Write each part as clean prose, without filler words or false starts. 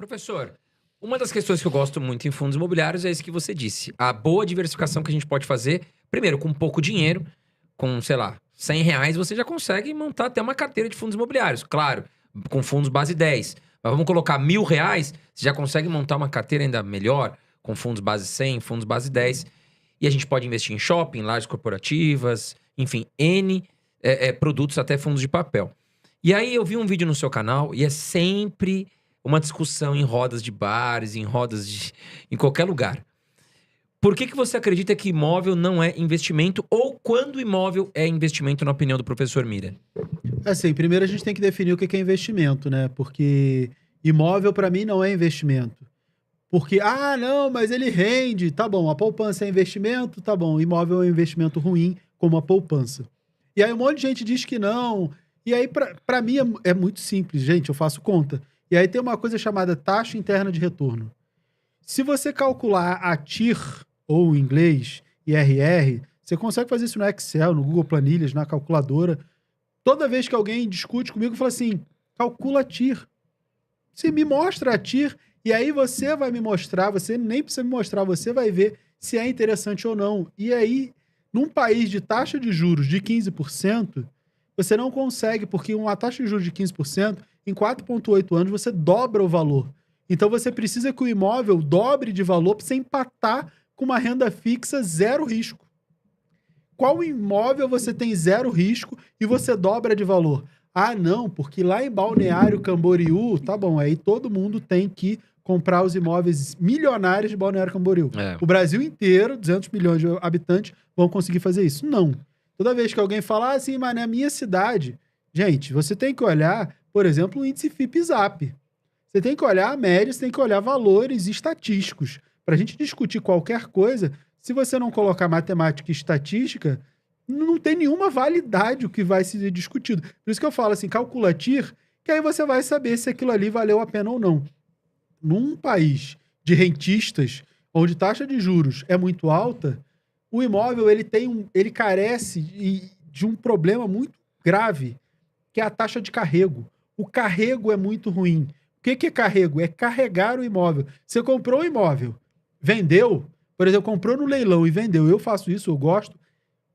Professor, uma das questões que eu gosto muito em fundos imobiliários é isso que você disse. A boa diversificação que a gente pode fazer, primeiro, com pouco dinheiro, com, sei lá, R$ 100, você já consegue montar até uma carteira de fundos imobiliários. Claro, com fundos base 10. Mas vamos colocar R$ 1.000, você já consegue montar uma carteira ainda melhor, com fundos base 100, fundos base 10. E a gente pode investir em shopping, lajes corporativas, enfim, N produtos, até fundos de papel. E aí eu vi um vídeo no seu canal e é sempre uma discussão em rodas de bares, em qualquer lugar. Por que você acredita que imóvel não é investimento ou quando imóvel é investimento, na opinião do professor Mira? Assim, primeiro a gente tem que definir o que é investimento, né? Porque imóvel para mim não é investimento. Porque, não, mas ele rende. Tá bom, a poupança é investimento, tá bom. Imóvel é um investimento ruim, como a poupança. E aí um monte de gente diz que não. E aí, pra mim, é muito simples, gente, eu faço conta. E aí tem uma coisa chamada taxa interna de retorno. Se você calcular a TIR, ou em inglês, IRR, você consegue fazer isso no Excel, no Google Planilhas, na calculadora. Toda vez que alguém discute comigo, fala assim, calcula a TIR. Você me mostra a TIR, e aí você vai me mostrar, você nem precisa me mostrar, você vai ver se é interessante ou não. E aí, num país de taxa de juros de 15%, você não consegue, porque uma taxa de juros de 15%, em 4,8 anos, você dobra o valor. Então, você precisa que o imóvel dobre de valor para você empatar com uma renda fixa zero risco. Qual imóvel você tem zero risco e você dobra de valor? Não, porque lá em Balneário Camboriú, tá bom, aí todo mundo tem que comprar os imóveis milionários de Balneário Camboriú. O Brasil inteiro, 200 milhões de habitantes, vão conseguir fazer isso. Não. Toda vez que alguém fala assim, mas na minha cidade... Gente, você tem que olhar, por exemplo, o índice FIPE-ZAP. Você tem que olhar a média, você tem que olhar valores estatísticos. Para a gente discutir qualquer coisa, se você não colocar matemática e estatística, não tem nenhuma validade o que vai ser discutido. Por isso que eu falo assim, calcula TIR, que aí você vai saber se aquilo ali valeu a pena ou não. Num país de rentistas, onde taxa de juros é muito alta, o imóvel ele carece de um problema muito grave, que é a taxa de carrego. O carrego é muito ruim. O que é carrego? É carregar o imóvel. Você comprou o imóvel, vendeu, por exemplo, comprou no leilão e vendeu. Eu faço isso, eu gosto,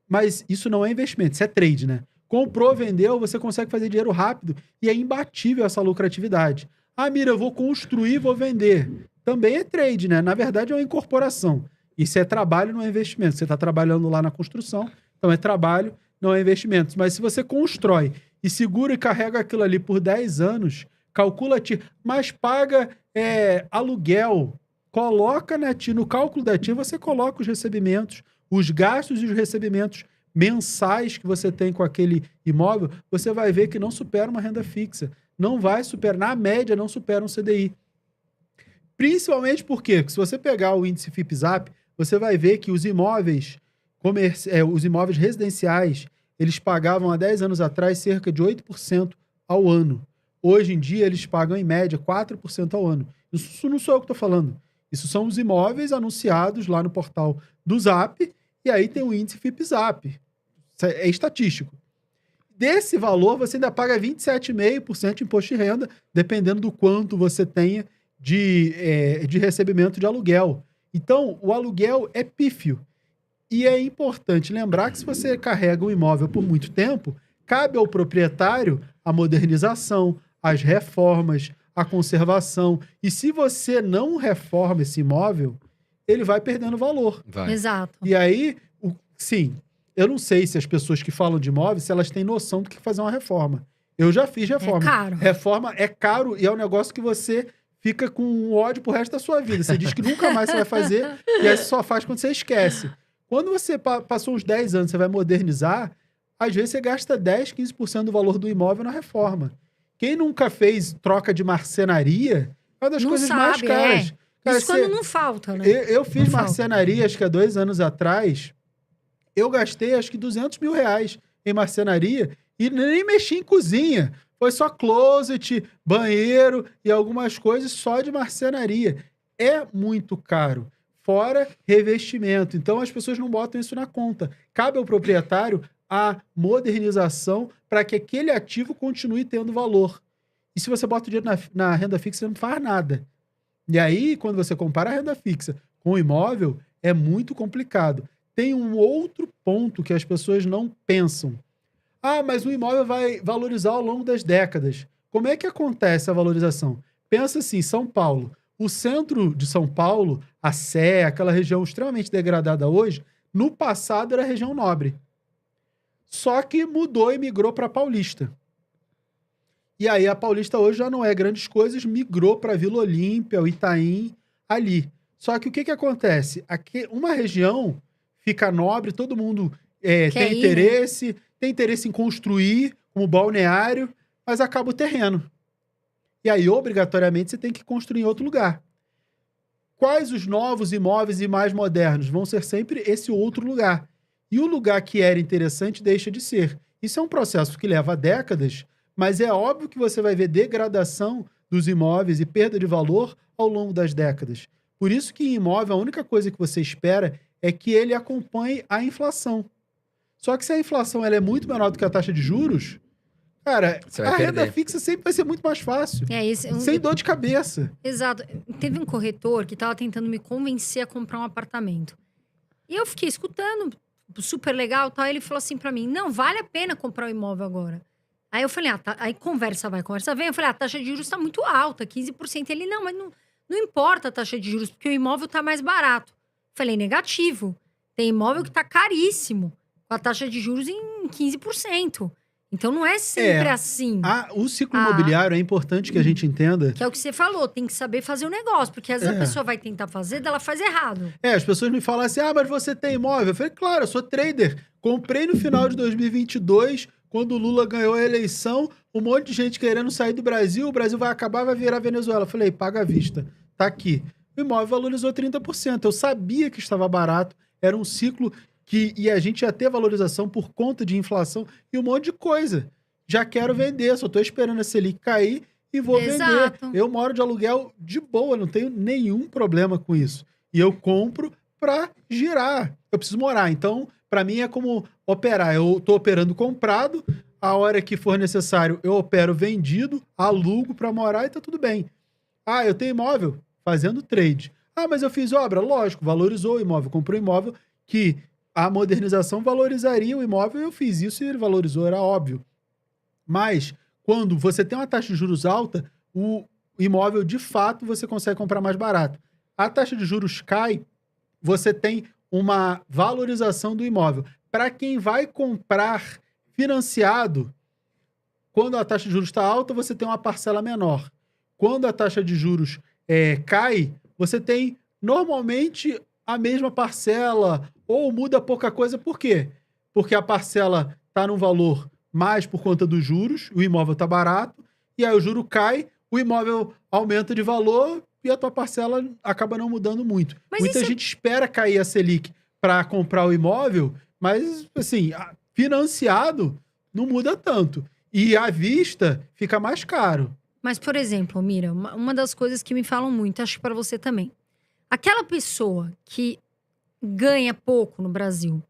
mas isso não é investimento, isso é trade, né? Comprou, vendeu, você consegue fazer dinheiro rápido e é imbatível essa lucratividade. Mira, eu vou construir, vou vender. Também é trade, né? Na verdade é uma incorporação. Isso é trabalho, não é investimento. Você está trabalhando lá na construção, então é trabalho, não é investimento. Mas se você constrói e segura e carrega aquilo ali por 10 anos, calcula TIR, mas paga aluguel, coloca na TIR, no cálculo da TIR você coloca os recebimentos, os gastos e os recebimentos mensais que você tem com aquele imóvel, você vai ver que não supera uma renda fixa. Não vai superar, na média não supera um CDI. Principalmente porque, se você pegar o índice FIPE-ZAP, você vai ver que os imóveis residenciais, eles pagavam há 10 anos atrás cerca de 8% ao ano. Hoje em dia, eles pagam em média 4% ao ano. Isso não sou eu que estou falando. Isso são os imóveis anunciados lá no portal do Zap, e aí tem o índice FIPE-ZAP. É estatístico. Desse valor, você ainda paga 27,5% de imposto de renda, dependendo do quanto você tenha de recebimento de aluguel. Então, o aluguel é pífio. E é importante lembrar que se você carrega um imóvel por muito tempo, cabe ao proprietário a modernização, as reformas, a conservação. E se você não reforma esse imóvel, ele vai perdendo valor. Vai. Exato. E aí, sim, eu não sei se as pessoas que falam de imóveis, se elas têm noção do que fazer uma reforma. Eu já fiz reforma. É caro. Reforma é caro e é um negócio que você fica com ódio pro resto da sua vida. Você diz que nunca mais você vai fazer e aí você só faz quando você esquece. Quando você passou uns 10 anos, você vai modernizar, às vezes você gasta 10, 15% do valor do imóvel na reforma. Quem nunca fez troca de marcenaria é uma das coisas mais caras. Cara, isso quando não falta, né? Eu fiz marcenaria, acho que há 2 anos atrás, eu gastei acho que R$200 mil em marcenaria e nem mexi em cozinha. Foi só closet, banheiro e algumas coisas só de marcenaria. É muito caro. Fora revestimento. Então, as pessoas não botam isso na conta. Cabe ao proprietário a modernização para que aquele ativo continue tendo valor. E se você bota o dinheiro na renda fixa, você não faz nada. E aí, quando você compara a renda fixa com o imóvel, é muito complicado. Tem um outro ponto que as pessoas não pensam. Ah, mas o imóvel vai valorizar ao longo das décadas. Como é que acontece a valorização? Pensa assim, São Paulo. O centro de São Paulo, a Sé, aquela região extremamente degradada hoje, no passado era região nobre. Só que mudou e migrou para Paulista. E aí a Paulista hoje já não é grandes coisas, migrou para Vila Olímpia, o Itaim, ali. Só que o que que acontece? Aqui, uma região fica nobre, todo mundo Quer tem ir, né? tem interesse em construir como balneário, mas acaba o terreno. E aí, obrigatoriamente, você tem que construir em outro lugar. Quais os novos imóveis e mais modernos? Vão ser sempre esse outro lugar. E o lugar que era interessante deixa de ser. Isso é um processo que leva décadas, mas é óbvio que você vai ver degradação dos imóveis e perda de valor ao longo das décadas. Por isso que em imóvel a única coisa que você espera é que ele acompanhe a inflação. Só que se a inflação ela é muito menor do que a taxa de juros, cara, Você vai a renda perder. fixa sempre vai ser muito mais fácil. Esse, Sem dor de cabeça. exato. Teve um corretor que tava tentando me convencer a comprar um apartamento. E eu fiquei escutando, super legal, tal. Ele falou assim pra mim: não, vale a pena comprar o imóvel agora. Aí eu falei: aí conversa vai, conversa vem. Eu falei: a taxa de juros tá muito alta, 15%. Ele: não, mas não importa a taxa de juros, porque o imóvel tá mais barato. Falei: negativo. Tem imóvel que tá caríssimo, com a taxa de juros em 15%. Então não é sempre assim. O ciclo imobiliário é importante que a gente entenda. Que é o que você falou, tem que saber fazer o negócio. Porque às vezes a pessoa vai tentar fazer, ela faz errado. As pessoas me falam assim, mas você tem imóvel? Eu falei, claro, eu sou trader. Comprei no final de 2022, quando o Lula ganhou a eleição, um monte de gente querendo sair do Brasil, o Brasil vai acabar, vai virar Venezuela. Eu falei, paga à vista, tá aqui. O imóvel valorizou 30%. Eu sabia que estava barato, era um ciclo e a gente ia ter valorização por conta de inflação e um monte de coisa. Já quero vender, só tô esperando a Selic cair e vou Exato. vender. Eu moro de aluguel de boa, não tenho nenhum problema com isso. E eu compro para girar. Eu preciso morar. Então, para mim é como operar. Eu tô operando comprado, a hora que for necessário eu opero vendido, alugo para morar e tá tudo bem. Eu tenho imóvel fazendo trade. Mas eu fiz obra? Lógico, valorizou o imóvel. Comprei um imóvel que a modernização valorizaria o imóvel e eu fiz isso e ele valorizou, era óbvio. Mas, quando você tem uma taxa de juros alta, o imóvel, de fato, você consegue comprar mais barato. A taxa de juros cai, você tem uma valorização do imóvel. Para quem vai comprar financiado, quando a taxa de juros está alta, você tem uma parcela menor. Quando a taxa de juros cai, você tem, normalmente, a mesma parcela ou muda pouca coisa. Por quê? Porque a parcela está num valor mais por conta dos juros, o imóvel está barato, e aí o juro cai, o imóvel aumenta de valor e a tua parcela acaba não mudando muito. Mas Muita gente espera cair a Selic para comprar o imóvel, mas, assim, financiado não muda tanto. E à vista fica mais caro. Mas, por exemplo, Mira, uma das coisas que me falam muito, acho que para você também. Aquela pessoa que ganha pouco no Brasil,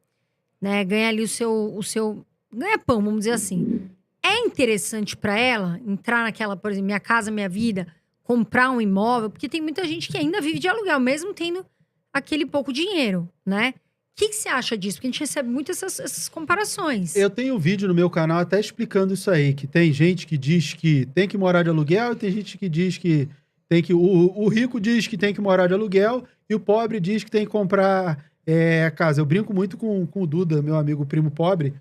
né? Ganha ali o seu ganha pão, vamos dizer assim. É interessante para ela entrar naquela, por exemplo, Minha Casa Minha Vida, comprar um imóvel, porque tem muita gente que ainda vive de aluguel, mesmo tendo aquele pouco dinheiro, né? O que você acha disso? Porque a gente recebe muito essas comparações. Eu tenho um vídeo no meu canal até explicando isso aí, que tem gente que diz que tem que morar de aluguel e tem gente que diz que tem que... O rico diz que tem que morar de aluguel e o pobre diz que tem que comprar casa. Eu brinco muito com o Duda, meu amigo primo pobre.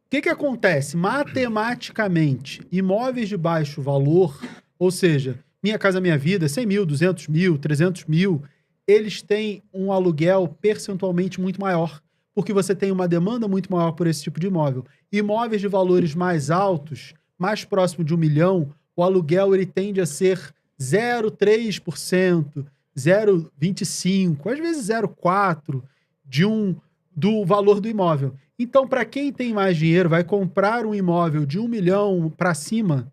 O que acontece? Matematicamente, imóveis de baixo valor, ou seja, Minha Casa Minha Vida, 100 mil, 200 mil, 300 mil, eles têm um aluguel percentualmente muito maior, porque você tem uma demanda muito maior por esse tipo de imóvel. Imóveis de valores mais altos, mais próximo de 1 milhão, o aluguel ele tende a ser 0,3%, 0,25%, às vezes 0,4% do valor do imóvel. Então, para quem tem mais dinheiro, vai comprar um imóvel de 1 milhão para cima,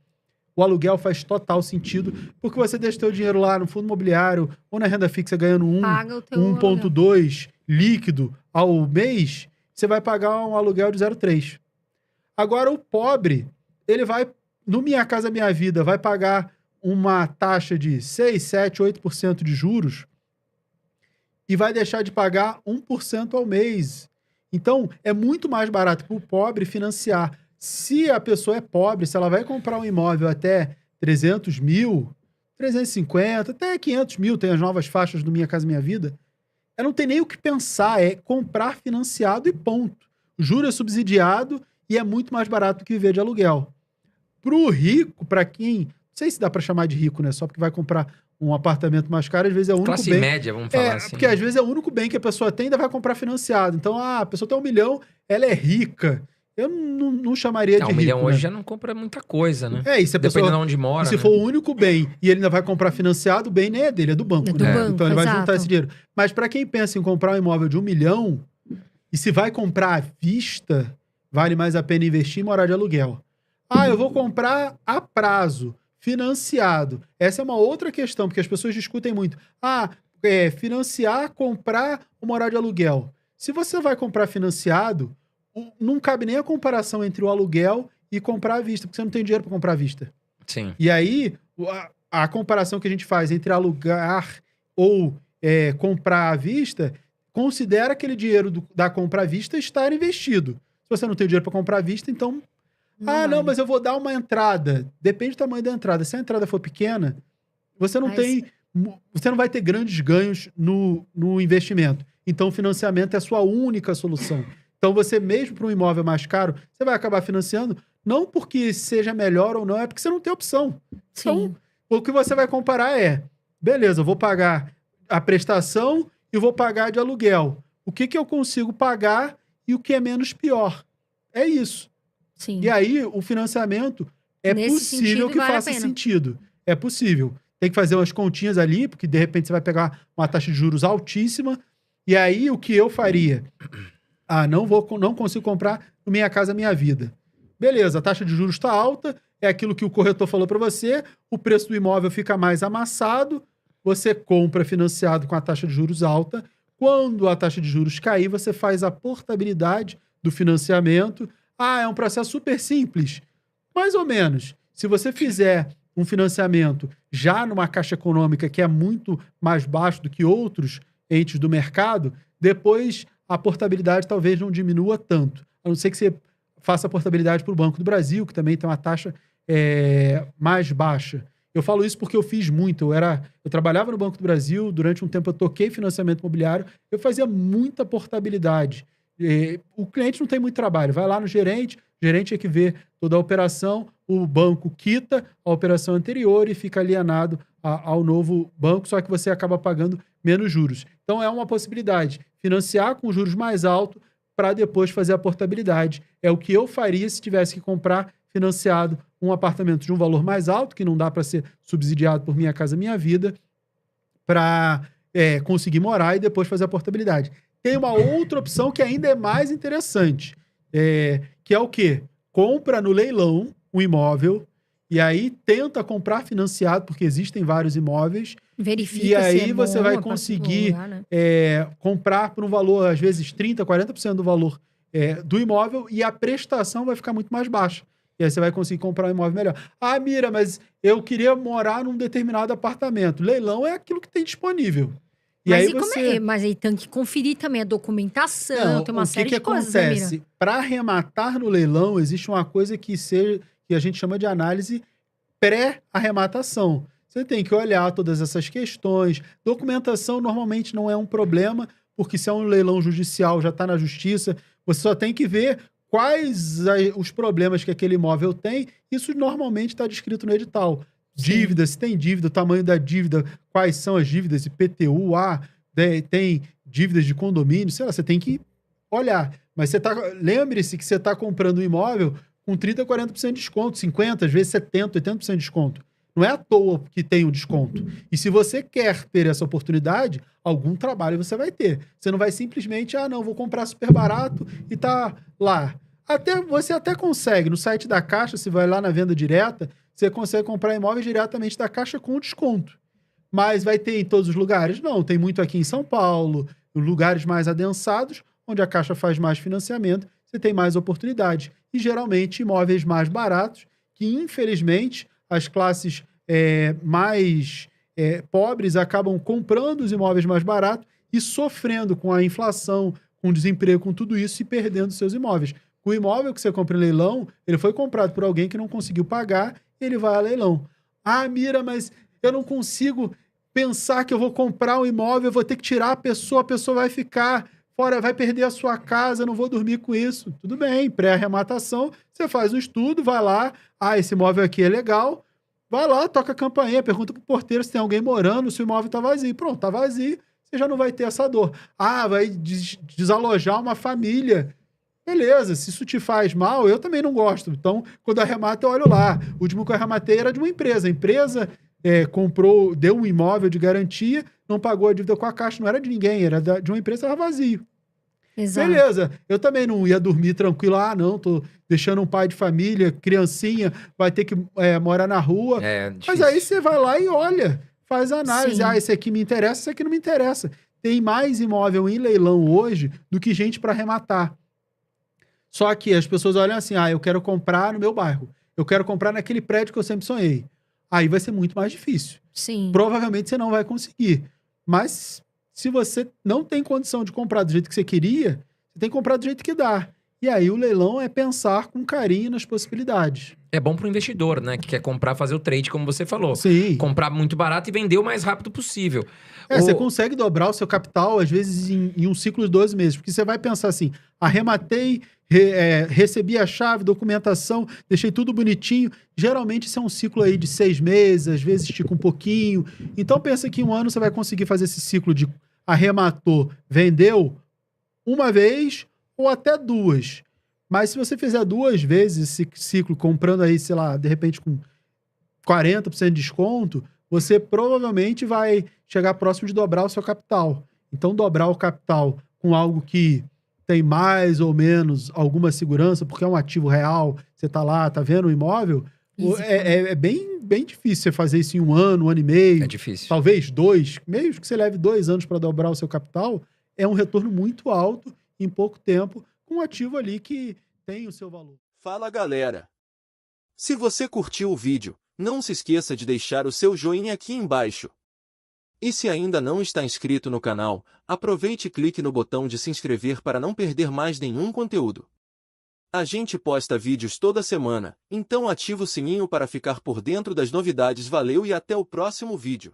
o aluguel faz total sentido, porque você deixa o seu dinheiro lá no fundo imobiliário ou na renda fixa ganhando 1,2 líquido ao mês, você vai pagar um aluguel de 0,3. Agora, o pobre, ele vai, no Minha Casa Minha Vida, vai pagar uma taxa de 6, 7, 8% de juros e vai deixar de pagar 1% ao mês. Então, é muito mais barato para o pobre financiar. Se a pessoa é pobre, se ela vai comprar um imóvel até 300 mil, 350, até 500 mil, tem as novas faixas do Minha Casa Minha Vida, ela não tem nem o que pensar, é comprar financiado e ponto. O juro é subsidiado e é muito mais barato do que viver de aluguel. Pro rico, para quem... Não sei se dá para chamar de rico, né? Só porque vai comprar um apartamento mais caro, às vezes é o único Classe bem... média, vamos falar assim. Porque às vezes é o único bem que a pessoa tem e ainda vai comprar financiado. Então, a pessoa tem 1 milhão, ela é rica. Eu não chamaria de 1 rico, milhão hoje né? já não compra muita coisa, né? E se a pessoa... Dependendo de onde mora, E se né? for o único bem e ele ainda vai comprar financiado, o bem nem é dele, é do banco, É do né? banco, Então ele vai exato. juntar esse dinheiro. Mas para quem pensa em comprar um imóvel de 1 milhão, e se vai comprar à vista, vale mais a pena investir e morar de aluguel. Ah, eu vou comprar a prazo, financiado. Essa é uma outra questão, porque as pessoas discutem muito. Financiar, comprar ou morar de aluguel. Se você vai comprar financiado, não cabe nem a comparação entre o aluguel e comprar à vista, porque você não tem dinheiro para comprar à vista. Sim. E aí, a comparação que a gente faz entre alugar ou comprar à vista, considera aquele dinheiro da compra à vista estar investido. Se você não tem dinheiro para comprar à vista, então... não, mas eu vou dar uma entrada. Depende do tamanho da entrada. Se a entrada for pequena, você não vai ter grandes ganhos no investimento. Então, o financiamento é a sua única solução. Então, você mesmo para um imóvel mais caro, você vai acabar financiando, não porque seja melhor ou não, é porque você não tem opção. Sim. Então, o que você vai comparar beleza, eu vou pagar a prestação e vou pagar de aluguel. O que eu consigo pagar e o que é menos pior. É isso. Sim. E aí, o financiamento é Nesse possível sentido, que vale a faça pena. sentido. É possível. Tem que fazer umas continhas ali, porque de repente você vai pegar uma taxa de juros altíssima. E aí, o que eu faria? Não consigo comprar no Minha Casa Minha Vida. Beleza, a taxa de juros está alta, é aquilo que o corretor falou para você, o preço do imóvel fica mais amassado, você compra financiado com a taxa de juros alta. Quando a taxa de juros cair, você faz a portabilidade do financiamento. É um processo super simples. Mais ou menos. Se você fizer um financiamento já numa Caixa Econômica que é muito mais baixo do que outros entes do mercado, depois a portabilidade talvez não diminua tanto. A não ser que você faça a portabilidade para o Banco do Brasil, que também tem uma taxa mais baixa. Eu falo isso porque eu fiz muito. Eu trabalhava no Banco do Brasil, durante um tempo eu toquei financiamento imobiliário, eu fazia muita portabilidade. O cliente não tem muito trabalho. Vai lá no gerente, o gerente é que vê toda a operação, o banco quita a operação anterior e fica alienado ao novo banco, só que você acaba pagando menos juros. Então é uma possibilidade. Financiar com juros mais altos para depois fazer a portabilidade. É o que eu faria se tivesse que comprar financiado um apartamento de um valor mais alto, que não dá para ser subsidiado por Minha Casa Minha Vida, para conseguir morar e depois fazer a portabilidade. Tem uma outra opção que ainda é mais interessante, que é o quê? Compra no leilão um imóvel e aí tenta comprar financiado, porque existem vários imóveis. Verifica e aí se é você bom, vai a partir do conseguir lugar, né? comprar por um valor, às vezes 30%, 40% do valor do imóvel e a prestação vai ficar muito mais baixa. E aí você vai conseguir comprar um imóvel melhor. Mira, mas eu queria morar num determinado apartamento. Leilão é aquilo que tem disponível. Mas aí tem que conferir também a documentação, tem uma série de coisas, né, Mira? Acontece? Para arrematar no leilão, existe uma coisa que a gente chama de análise pré-arrematação. Você tem que olhar todas essas questões. Documentação normalmente não é um problema, porque se é um leilão judicial, já está na justiça, você só tem que ver quais os problemas que aquele imóvel tem. Isso normalmente está descrito no edital. Dívida, se tem dívida, o tamanho da dívida, quais são as dívidas, IPTU, tem dívidas de condomínio, sei lá, você tem que olhar. Mas lembre-se que você está comprando um imóvel com 30%, 40% de desconto, 50%, às vezes 70%, 80% de desconto. Não é à toa que tem um desconto. E se você quer ter essa oportunidade, algum trabalho você vai ter. Você não vai simplesmente, vou comprar super barato e tá lá. Você até consegue, no site da Caixa, se vai lá na venda direta, você consegue comprar imóveis diretamente da Caixa com desconto. Mas vai ter em todos os lugares? Não, tem muito aqui em São Paulo, em lugares mais adensados, onde a Caixa faz mais financiamento, você tem mais oportunidade. E geralmente imóveis mais baratos, que infelizmente as classes mais pobres acabam comprando os imóveis mais baratos e sofrendo com a inflação, com o desemprego, com tudo isso e perdendo seus imóveis. O imóvel que você compra em leilão, ele foi comprado por alguém que não conseguiu pagar, ele vai a leilão. Ah, Mira, mas eu não consigo pensar que eu vou comprar um imóvel, eu vou ter que tirar a pessoa vai ficar fora, vai perder a sua casa, eu não vou dormir com isso. Tudo bem, pré-arrematação, você faz um estudo, vai lá, esse imóvel aqui é legal, vai lá, toca a campainha, pergunta pro porteiro se tem alguém morando, se o imóvel tá vazio. Pronto, tá vazio, você já não vai ter essa dor. Vai desalojar uma família. Beleza, se isso te faz mal, eu também não gosto. Então, quando arremata, eu olho lá. O último que eu arrematei era de uma empresa. A empresa comprou, deu um imóvel de garantia, não pagou a dívida com a Caixa, não era de ninguém, era de uma empresa, era vazio. Exato. Beleza, eu também não ia dormir tranquilo. Não, tô deixando um pai de família, criancinha, vai ter que morar na rua. Mas aí você vai lá e olha, faz a análise. Sim. Esse aqui me interessa, esse aqui não me interessa. Tem mais imóvel em leilão hoje do que gente para arrematar. Só que as pessoas olham assim, eu quero comprar no meu bairro. Eu quero comprar naquele prédio que eu sempre sonhei. Aí vai ser muito mais difícil. Sim. Provavelmente você não vai conseguir. Mas se você não tem condição de comprar do jeito que você queria, você tem que comprar do jeito que dá. E aí o leilão é pensar com carinho nas possibilidades. É bom pro investidor, né? Que quer comprar, fazer o trade, como você falou. Sim. Comprar muito barato e vender o mais rápido possível. Você consegue dobrar o seu capital, às vezes, em um ciclo de 12 meses. Porque você vai pensar assim, arrematei, recebi a chave, documentação, deixei tudo bonitinho. Geralmente isso é um ciclo aí de 6 meses, às vezes estica um pouquinho. Então pensa que em um ano você vai conseguir fazer esse ciclo de arrematou, vendeu uma vez ou até 2. Mas se você fizer 2 vezes esse ciclo, comprando aí, sei lá, de repente com 40% de desconto, você provavelmente vai chegar próximo de dobrar o seu capital. Então, dobrar o capital com algo que tem mais ou menos alguma segurança, porque é um ativo real, você tá lá, tá vendo o imóvel, é bem difícil você fazer isso em um ano e meio. É difícil. Talvez 2, mesmo que você leve 2 anos para dobrar o seu capital, é um retorno muito alto em pouco tempo, com um ativo ali que tem o seu valor. Fala, galera! Se você curtiu o vídeo, não se esqueça de deixar o seu joinha aqui embaixo. E se ainda não está inscrito no canal, aproveite e clique no botão de se inscrever para não perder mais nenhum conteúdo. A gente posta vídeos toda semana, então ativa o sininho para ficar por dentro das novidades. Valeu e até o próximo vídeo.